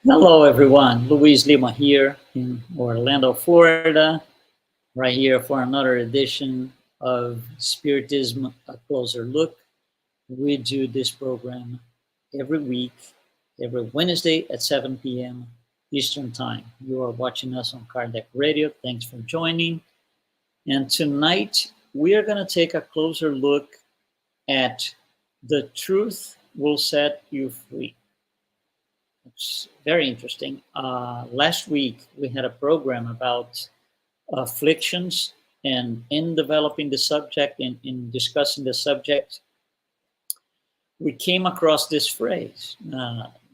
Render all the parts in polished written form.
Hello, everyone. Luiz Lima here in Orlando, Florida, right here for another edition of Spiritism, a closer look. We do this program every week, every Wednesday at 7 p.m. Eastern Time. You are watching us on Kardec Radio. Thanks for joining. And tonight, we are going to take a closer look at the truth will set you free. It's very interesting. Last week, we had a program about afflictions, and in developing the subject, in discussing the subject, we came across this phrase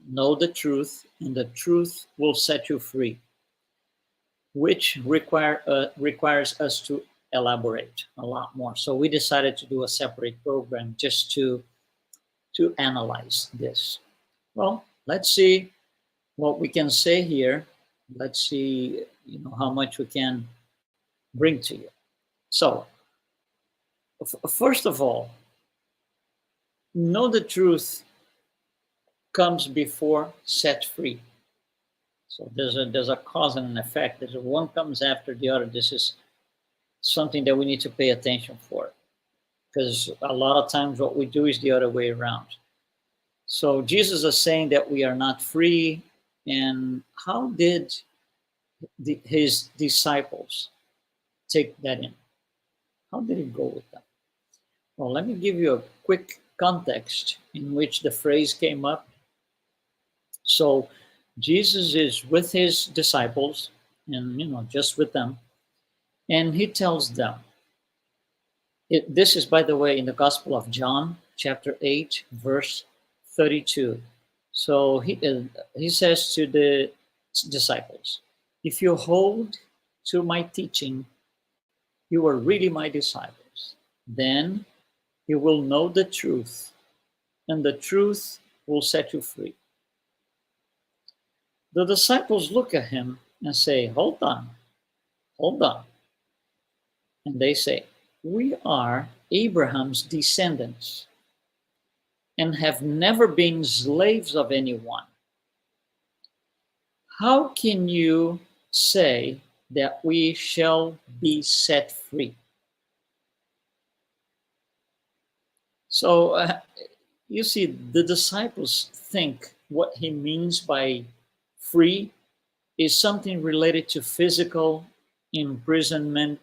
know the truth, and the truth will set you free, which requires us to elaborate a lot more. So we decided to do a separate program just to analyze this. Well, let's see what we can say here. Let's see, how much we can bring to you. So, first of all, know the truth comes before set free. So there's a cause and an effect. There's one comes after the other. This is something that we need to pay attention for, because a lot of times what we do is the other way around. So Jesus is saying that we are not free. And how did his disciples take that in? How did it go with them? Well, let me give you a quick context in which the phrase came up. So Jesus is with his disciples and, just with them. And he tells them, this is, by the way, in the Gospel of John, chapter 8, verse 32. So he says to the disciples, if you hold to my teaching, you are really my disciples. Then you will know the truth, and the truth will set you free. The disciples look at him and say, hold on. And they say, we are Abraham's descendants and have never been slaves of anyone. How can you say that we shall be set free? So you see, the disciples think what he means by free is something related to physical imprisonment,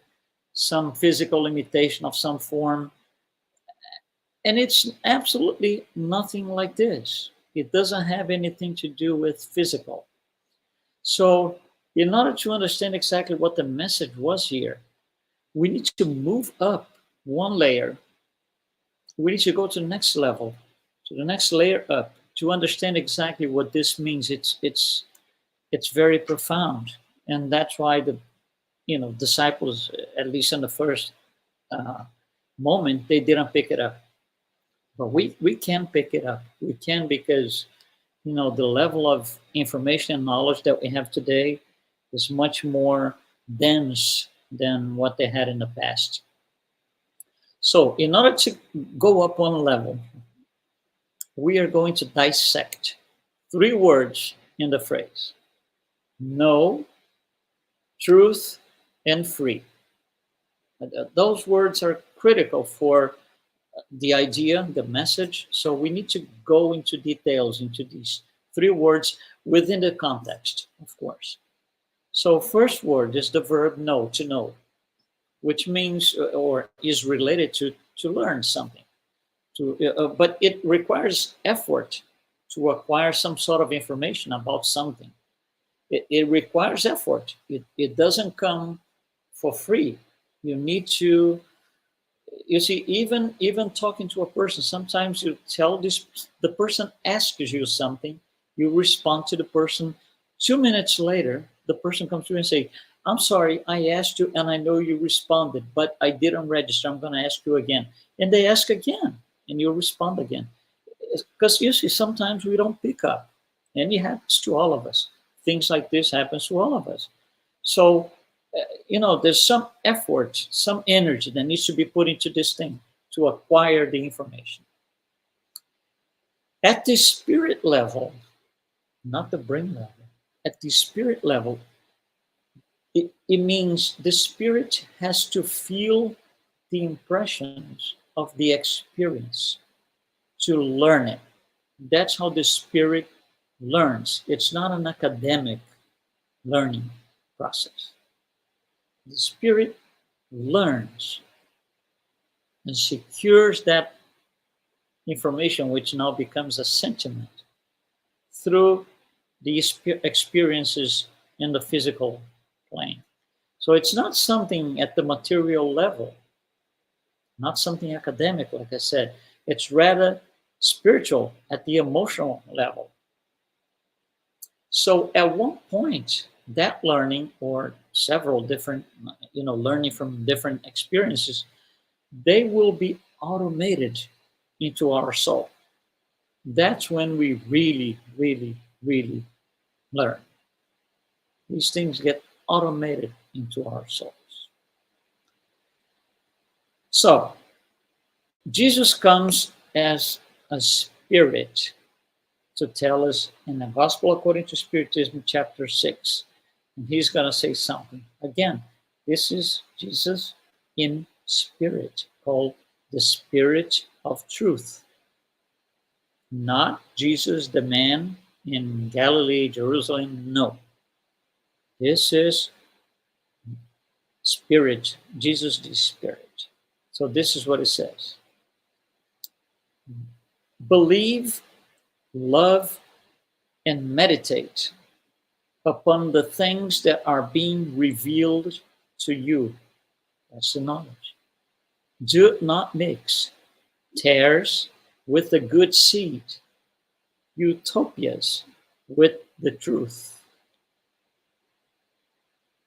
some physical limitation of some form. And it's absolutely nothing like this. It doesn't have anything to do with physical. So in order to understand exactly what the message was here, we need to move up one layer. We need to go to the next level, to the next layer up, to understand exactly what this means. It's very profound, and that's why the disciples, at least in the first moment, they didn't pick it up. But we can pick it up. We can, because the level of information and knowledge that we have today is much more dense than what they had in the past. So in order to go up one level, we are going to dissect 3 words in the phrase: know, truth, and free. Those words are critical for the idea, the message. So we need to go into details into these 3 words within the context, of course. So first word is the verb know, to know, which means or is related to learn something. But it requires effort to acquire some sort of information about something. It requires effort. It doesn't come for free. You need to, you see, even talking to a person, sometimes you tell the person asks you something, you respond to the person. 2 minutes later, the person comes to you and say, I'm sorry, I asked you and I know you responded, but I didn't register. I'm going to ask you again. And they ask again and you respond again. Because you see, sometimes we don't pick up, and it happens to all of us. Things like this happens to all of us. So, there's some effort, some energy that needs to be put into this thing to acquire the information. At the spirit level, not the brain level. At the spirit level, it means the spirit has to feel the impressions of the experience to learn it. That's how the spirit learns. It's not an academic learning process. The spirit learns and secures that information, which now becomes a sentiment, through the experiences in the physical plane. So it's not something at the material level, not something academic, like I said. It's rather spiritual at the emotional level. So at one point, that learning, or several different, learning from different experiences, they will be automated into our soul. That's when we really, really, really learn. These things get automated into our souls. So, Jesus comes as a spirit to tell us in the Gospel according to Spiritism, chapter 6. And he's going to say something. Again, this is Jesus in spirit, called the Spirit of Truth. Not Jesus, the man in Galilee, Jerusalem. No. This is Spirit, Jesus the Spirit. So this is what it says. Believe, love, and meditate upon the things that are being revealed to you. That's the knowledge. Do not mix tares with the good seed, utopias with the truth.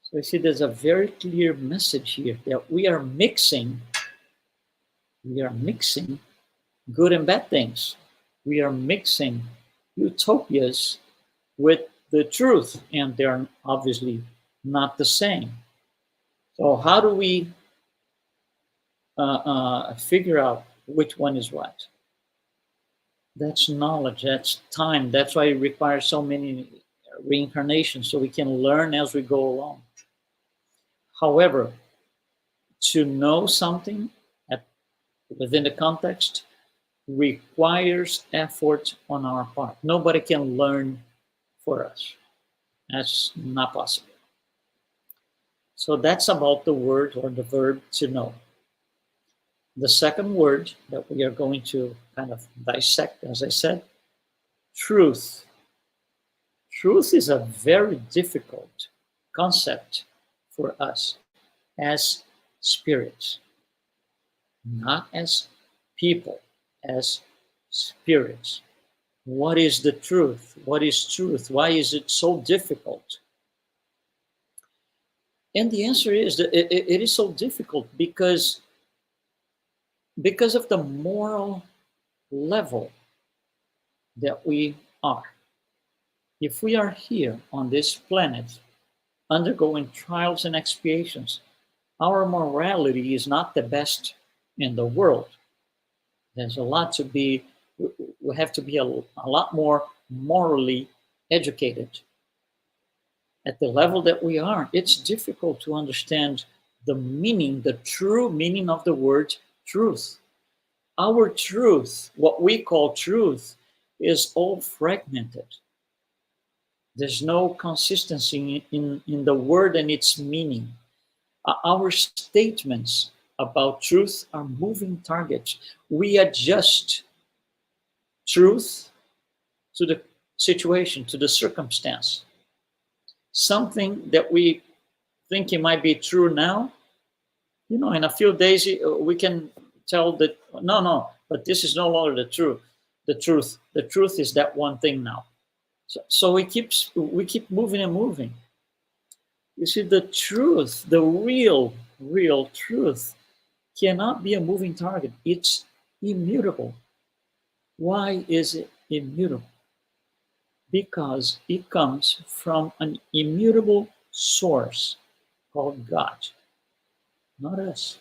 So you see, there's a very clear message here that we are mixing good and bad things. We are mixing utopias with the truth, and they're obviously not the same. So how do we figure out which one is what? That's knowledge, that's time. That's why it requires so many reincarnations, so we can learn as we go along. However, to know something within the context requires effort on our part. Nobody can learn for us. That's not possible. So that's about the word or the verb to know. The second word that we are going to kind of dissect, as I said, truth. Truth is a very difficult concept for us as spirits, not as people, as spirits. What is the truth? What is truth? Why is it so difficult? And the answer is that it is so difficult because of the moral level that we are. If we are here on this planet undergoing trials and expiations, our morality is not the best in the world. There's a lot to be, we have to be a lot more morally educated. At the level that we are, it's difficult to understand the meaning, the true meaning of the word truth. Our truth, what we call truth, is all fragmented. There's no consistency in the word and its meaning. Our statements about truth are moving targets. We adjust truth to the situation, to the circumstance. Something that we think it might be true now, in a few days we can tell that no, but this is no longer the truth. The truth is that one thing now. So we keep moving and moving. You see, the truth, the real truth, cannot be a moving target. It's immutable. Why is it immutable? Because it comes from an immutable source called God, not us.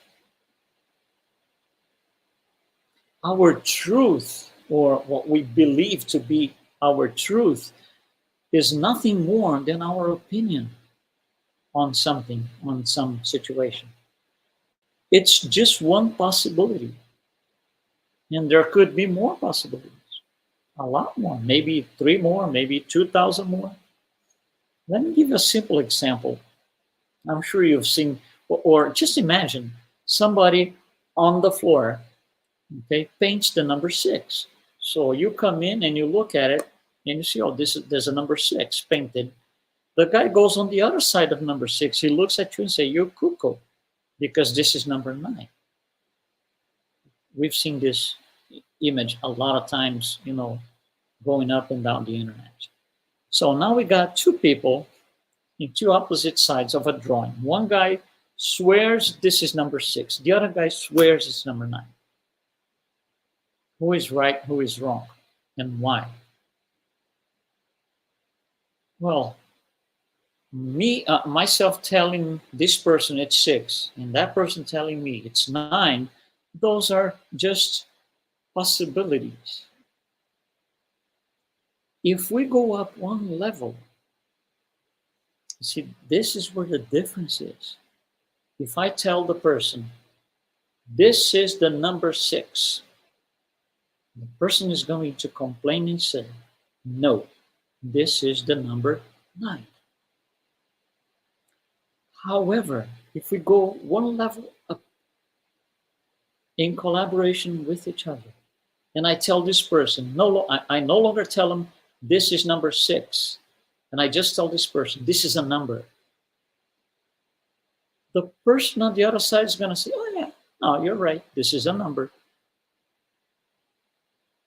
Our truth, or what we believe to be our truth, is nothing more than our opinion on something, on some situation. It's just one possibility. And there could be more possibilities, a lot more, maybe 3 more, maybe 2,000 more. Let me give you a simple example. I'm sure you've seen, or just imagine somebody on the floor, okay, paints the number 6. So you come in and you look at it and you see, oh, there's a number 6 painted. The guy goes on the other side of number 6. He looks at you and say, you're cuckoo, because this is number 9. We've seen this image a lot of times, going up and down the internet. So now we got 2 people in 2 opposite sides of a drawing. One guy swears this is number 6. The other guy swears it's number 9. Who is right? Who is wrong? And why? Well, myself telling this person it's 6 and that person telling me it's 9, those are just possibilities. If we go up one level, see, this is where the difference is. If I tell the person, this is the number 6, the person is going to complain and say, no, this is the number 9. However, if we go one level up in collaboration with each other, and I tell this person, I no longer tell him this is number 6, and I just tell this person this is a number. The person on the other side is going to say, oh yeah, no, you're right, this is a number.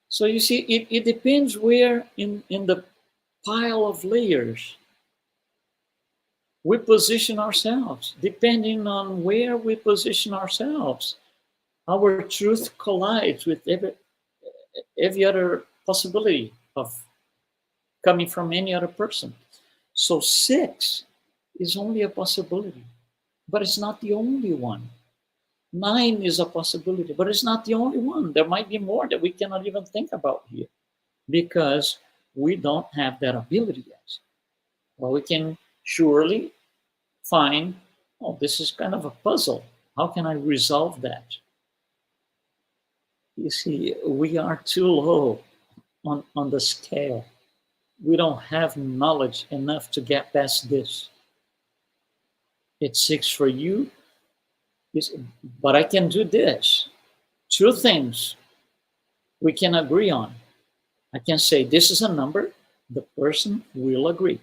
So you see, it depends where in the pile of layers we position ourselves. Depending on where we position ourselves, our truth collides with every other possibility of coming from any other person. So 6 is only a possibility, but it's not the only one. 9 is a possibility, but it's not the only one. There might be more that we cannot even think about here because we don't have that ability yet. Well, we can surely find, oh, this is kind of a puzzle. How can I resolve that? You see, we are too low on the scale. We don't have knowledge enough to get past this. It's 6 for you, but I can do this. 2 things we can agree on. I can say this is a number, the person will agree.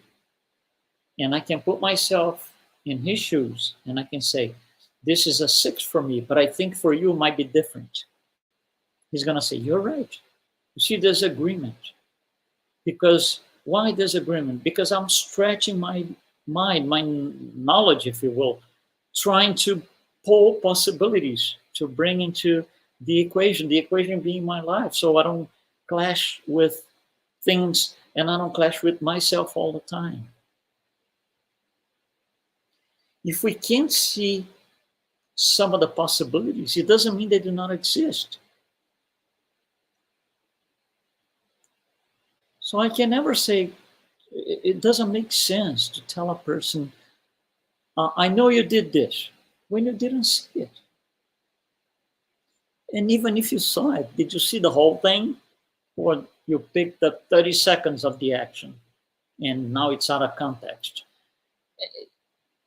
And I can put myself in his shoes and I can say, this is a 6 for me, but I think for you it might be different. He's going to say, you're right. You see, there's agreement. Because why there's agreement? Because I'm stretching my mind, my knowledge, if you will, trying to pull possibilities to bring into the equation being my life, so I don't clash with things and I don't clash with myself all the time. If we can't see some of the possibilities, it doesn't mean they do not exist. So I can never say, it doesn't make sense to tell a person, I know you did this, when you didn't see it. And even if you saw it, did you see the whole thing? Or you picked up 30 seconds of the action and now it's out of context?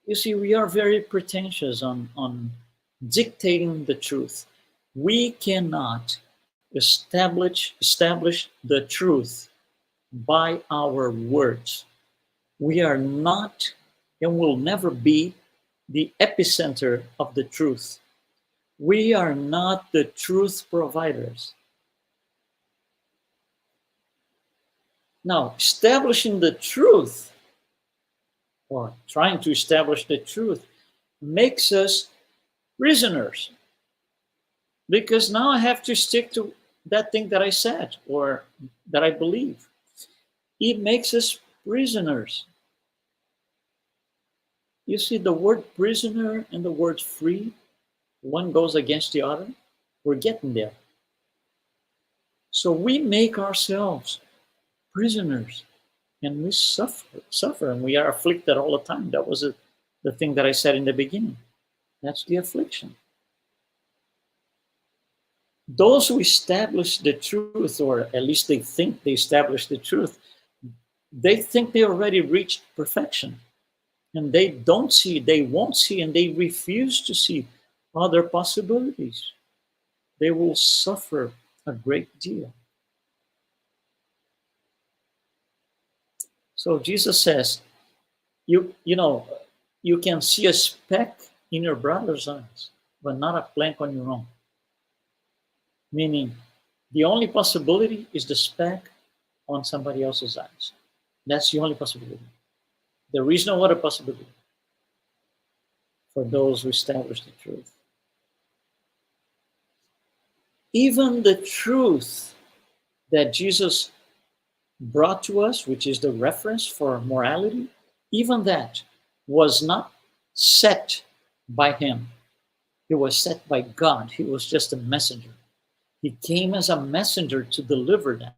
You see, we are very pretentious on dictating the truth. We cannot establish the truth by our words. We are not and will never be the epicenter of the truth. We are not the truth providers. Now, establishing the truth or trying to establish the truth makes us prisoners. Because now I have to stick to that thing that I said or that I believe. It makes us prisoners. You see, the word prisoner and the word free, one goes against the other. We're getting there. So we make ourselves prisoners and we suffer, and we are afflicted all the time. That was the thing that I said in the beginning. That's the affliction. Those who establish the truth, or at least they think they establish the truth, they think they already reached perfection. And they don't see, they won't see, and they refuse to see other possibilities. They will suffer a great deal. So Jesus says, you know, you can see a speck in your brother's eyes, but not a plank on your own. Meaning, the only possibility is the speck on somebody else's eyes. That's the only possibility. There is no other possibility for those who establish the truth. Even the truth that Jesus brought to us, which is the reference for morality, even that was not set by him. It was set by God. He was just a messenger. He came as a messenger to deliver that.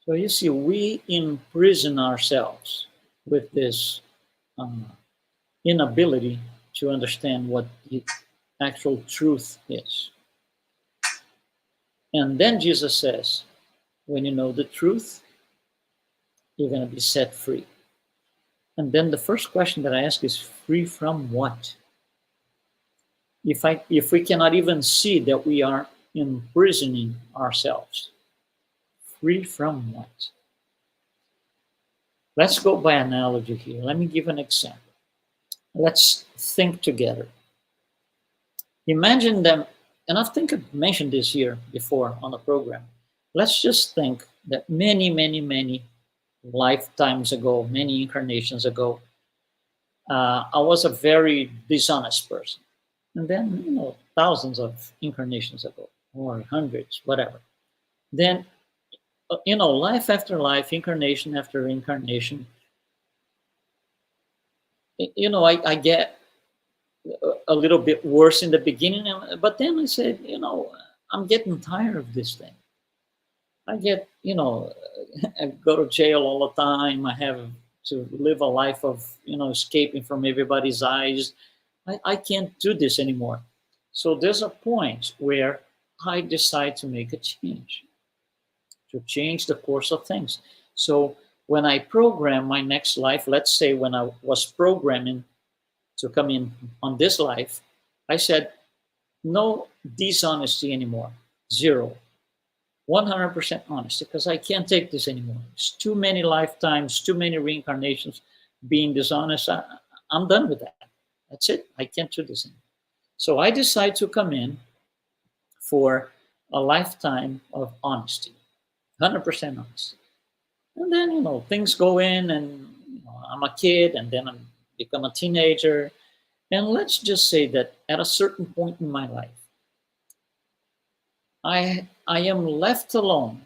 So you see, we imprison ourselves with this inability to understand what the actual truth is. And then Jesus says, when you know the truth, you're going to be set free. And then the first question that I ask is, free from what? If we cannot even see that we are imprisoning ourselves, free from what? Let's go by analogy here. Let me give an example. Let's think together. Imagine them, and I think I've mentioned this here before on the program. Let's just think that many, many, many lifetimes ago, many incarnations ago, I was a very dishonest person. And then, thousands of incarnations ago, or hundreds, whatever. Then, life after life, incarnation after incarnation, I get a little bit worse in the beginning, but then I said, I'm getting tired of this thing. I get, I go to jail all the time. I have to live a life of, escaping from everybody's eyes. I can't do this anymore. So there's a point where I decide to make a change, to change the course of things. So when I program my next life, let's say when I was programming to come in on this life, I said, no dishonesty anymore, 0. 100% honesty, because I can't take this anymore. It's too many lifetimes, too many reincarnations being dishonest. I'm done with that. That's it. I can't do this anymore. So I decide to come in for a lifetime of honesty, 100% honesty. And then, things go in, and I'm a kid, and then I become a teenager. And let's just say that at a certain point in my life, I am left alone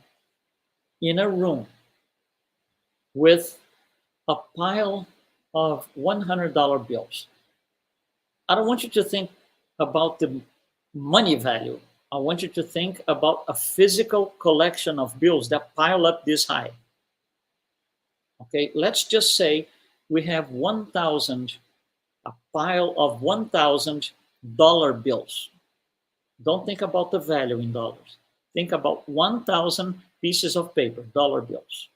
in a room with a pile of $100 bills. I don't want you to think about the money value. I want you to think about a physical collection of bills that pile up this high. Okay, let's just say we have a pile of $1,000 bills. Don't think about the value in dollars. Think about 1,000 pieces of paper, dollar bills.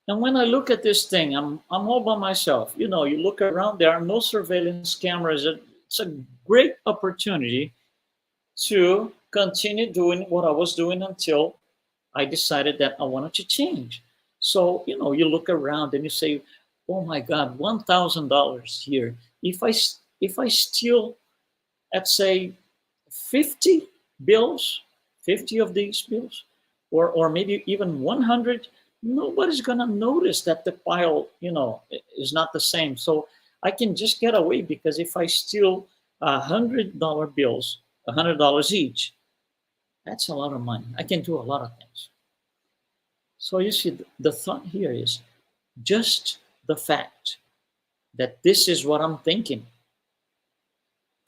And when I look at this thing, I'm all by myself. You look around, there are no surveillance cameras. It's a great opportunity to continue doing what I was doing until I decided that I wanted to change. So, you look around and you say, oh my God, $1,000 here. If I steal, let's say, 50 bills, 50 of these bills, or maybe even 100, nobody's going to notice that the pile, is not the same. So I can just get away, because if I steal $100 bills, $100 each, that's a lot of money. I can do a lot of things. So you see, the thought here is just the fact that this is what I'm thinking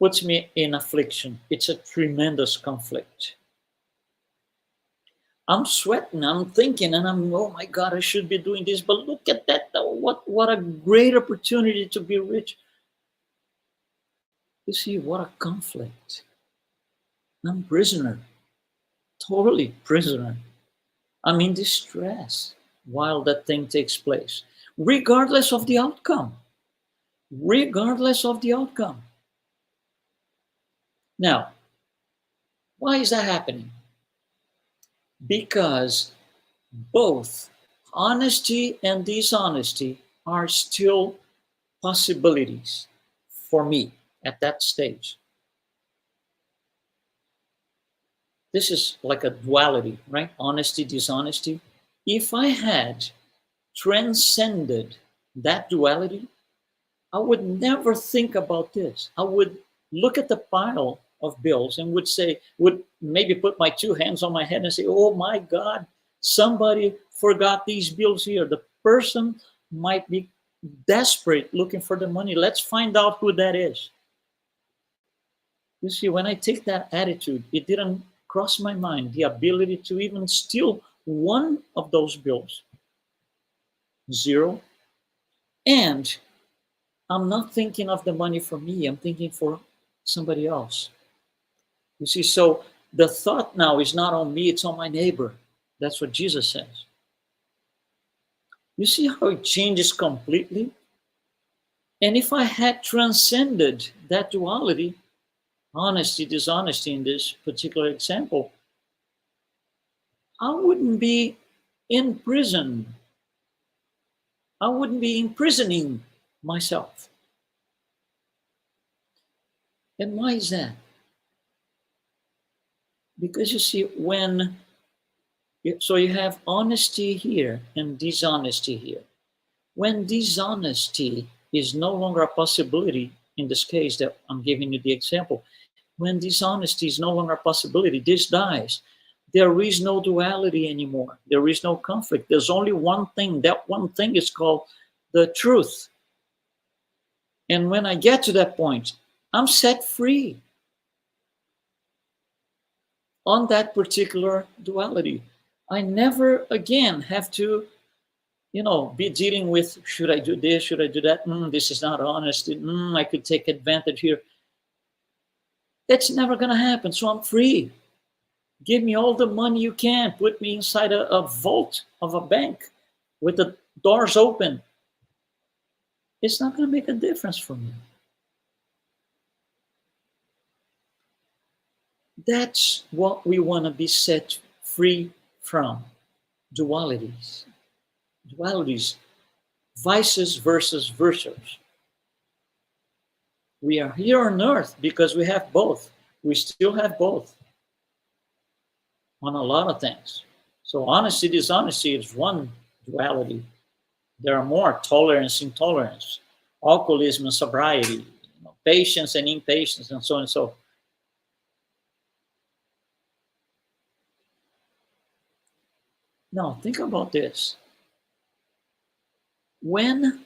puts me in affliction. It's a tremendous conflict. I'm sweating, I'm thinking, and I'm, oh my God, I should be doing this. But look at that. What a great opportunity to be rich. You see, what a conflict. I'm prisoner, totally prisoner. I'm in distress while that thing takes place, regardless of the outcome. Regardless of the outcome. Now, why is that happening? Because both honesty and dishonesty are still possibilities for me at that stage. This is like a duality, right? Honesty, dishonesty. If I had transcended that duality, I would never think about this. I would look at the pile of bills and would maybe put my two hands on my head and say, oh my God, somebody forgot these bills here. The person might be desperate looking for the money. Let's find out who that is. You see, when I take that attitude, it didn't cross my mind the ability to even steal one of those bills. Zero. And I'm not thinking of the money for me, I'm thinking for somebody else. You see, so the thought now is not on me, it's on my neighbor. That's what Jesus says. You see how it changes completely? And if I had transcended that duality, honesty, dishonesty in this particular example, I wouldn't be in prison. I wouldn't be imprisoning myself. And why is that? Because you see, so you have honesty here and dishonesty here. When dishonesty is no longer a possibility, in this case that I'm giving you the example, when dishonesty is no longer a possibility, this dies. There is no duality anymore. There is no conflict. There's only one thing. That one thing is called the truth. And when I get to that point, I'm set free on that particular duality. I never again have to, be dealing with, should I do this? Should I do that? This is not honest. I could take advantage here. That's never going to happen. So I'm free. Give me all the money you can. Put me inside a vault of a bank with the doors open. It's not going to make a difference for me. That's what we want to be set free from. Dualities. Dualities. Vices versus virtues. We are here on earth because we have both. We still have both on a lot of things. So honesty, dishonesty is one duality. There are more: tolerance, intolerance, alcoholism and sobriety, patience and impatience, and so on and so. Now, think about this. When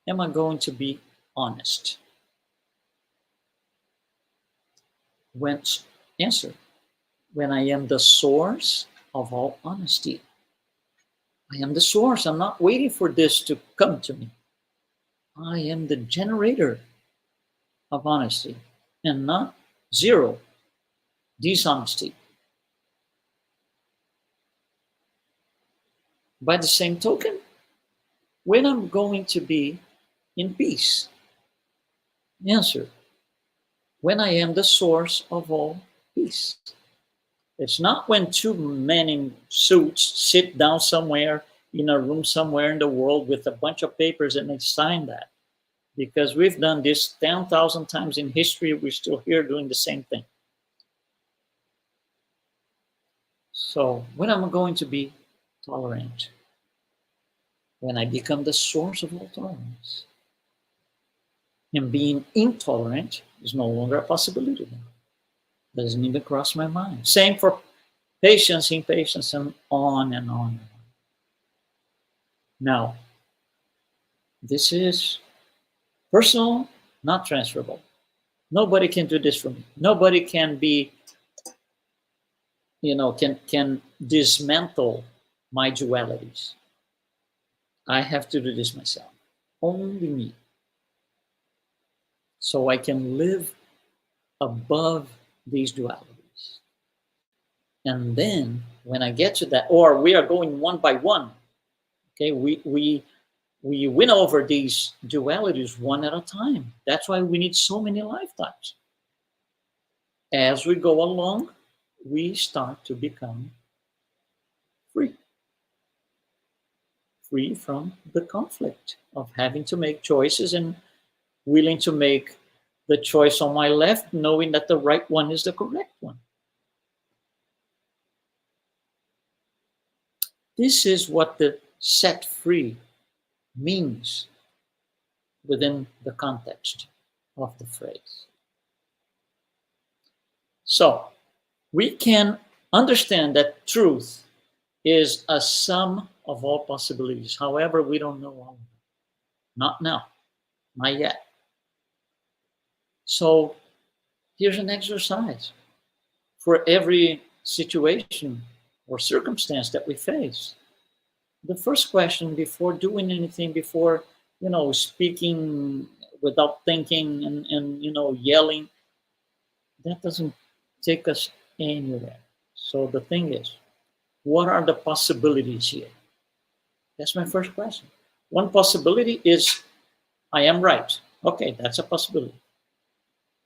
am I going to be honest? Answer. When I am the source of all honesty. I am the source. I'm not waiting for this to come to me. I am the generator of honesty and not zero dishonesty. By the same token, when I'm going to be in peace? Answer. When I am the source of all peace. It's not when two men in suits sit down somewhere in a room somewhere in the world with a bunch of papers and they sign that. Because we've done this 10,000 times in history, we're still here doing the same thing. So when am I going to be tolerant? When I become the source of all tolerance. And being intolerant is no longer a possibility. Doesn't even cross my mind. Same for patience, impatience, and on and on and on. Now, this is personal, not transferable. Nobody can do this for me. Nobody can be, can dismantle my dualities. I have to do this myself. Only me. So I can live above these dualities. And then when I get to that, or we are going one by one, okay, we win over these dualities one at a time. That's why we need so many lifetimes. As we go along, we start to become free. Free from the conflict of having to make choices and willing to make the choice on my left, knowing that the right one is the correct one. This is what the set free means within the context of the phrase. So we can understand that truth is a sum of all possibilities. However, we don't know all of them. Not now, not yet. So here's an exercise for every situation or circumstance that we face. The first question before doing anything, before speaking without thinking and yelling, that doesn't take us anywhere. So the thing is, what are the possibilities here? That's my first question. One possibility is I am right. Okay, that's a possibility.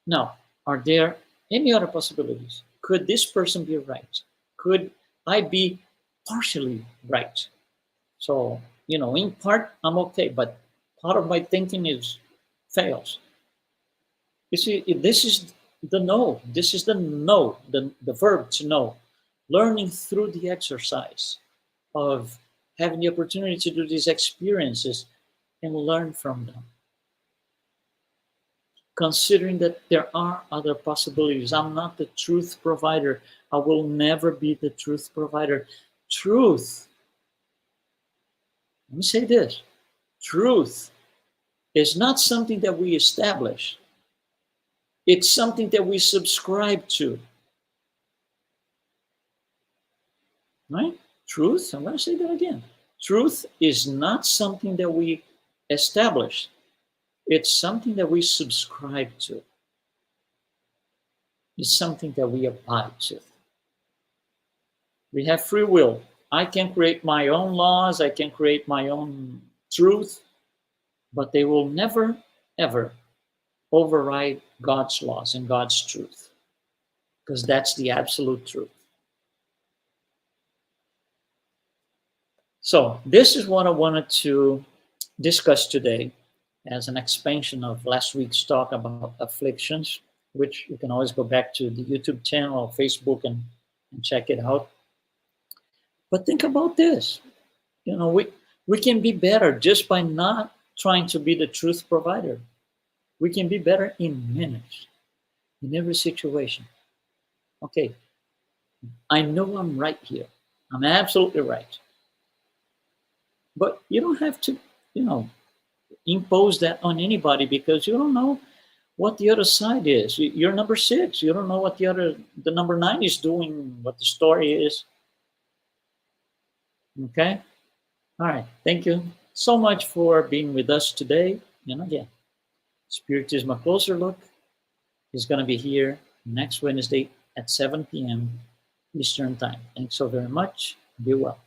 Now, are there any other possibilities? Could this person be right? Could I be partially right? So, in part, I'm okay, but part of my thinking fails. You see, this is the know. This is the know, the verb to know. Learning through the exercise of having the opportunity to do these experiences and learn from them. Considering that there are other possibilities. I'm not the truth provider. I will never be the truth provider. Truth, let me say this, truth is not something that we establish. It's something that we subscribe to. Right? Truth, I'm going to say that again. Truth is not something that we establish. It's something that we subscribe to. It's something that we abide to. We have free will. I can create my own laws. I can create my own truth, but they will never, ever override God's laws and God's truth, because that's the absolute truth. So this is what I wanted to discuss today as an expansion of last week's talk about afflictions, which you can always go back to the YouTube channel or Facebook and check it out. But think about this. We can be better just by not trying to be the truth provider. We can be better in minutes, in every situation. Okay, I know I'm right here. I'm absolutely right. But you don't have to, impose that on anybody, because you don't know what the other side is. You're number 6. You don't know what the number 9 is doing, what the story is. Okay? All right. Thank you so much for being with us today. And again, Spiritism, A Closer Look is going to be here next Wednesday at 7 p.m. Eastern Time. Thanks so very much. Be well.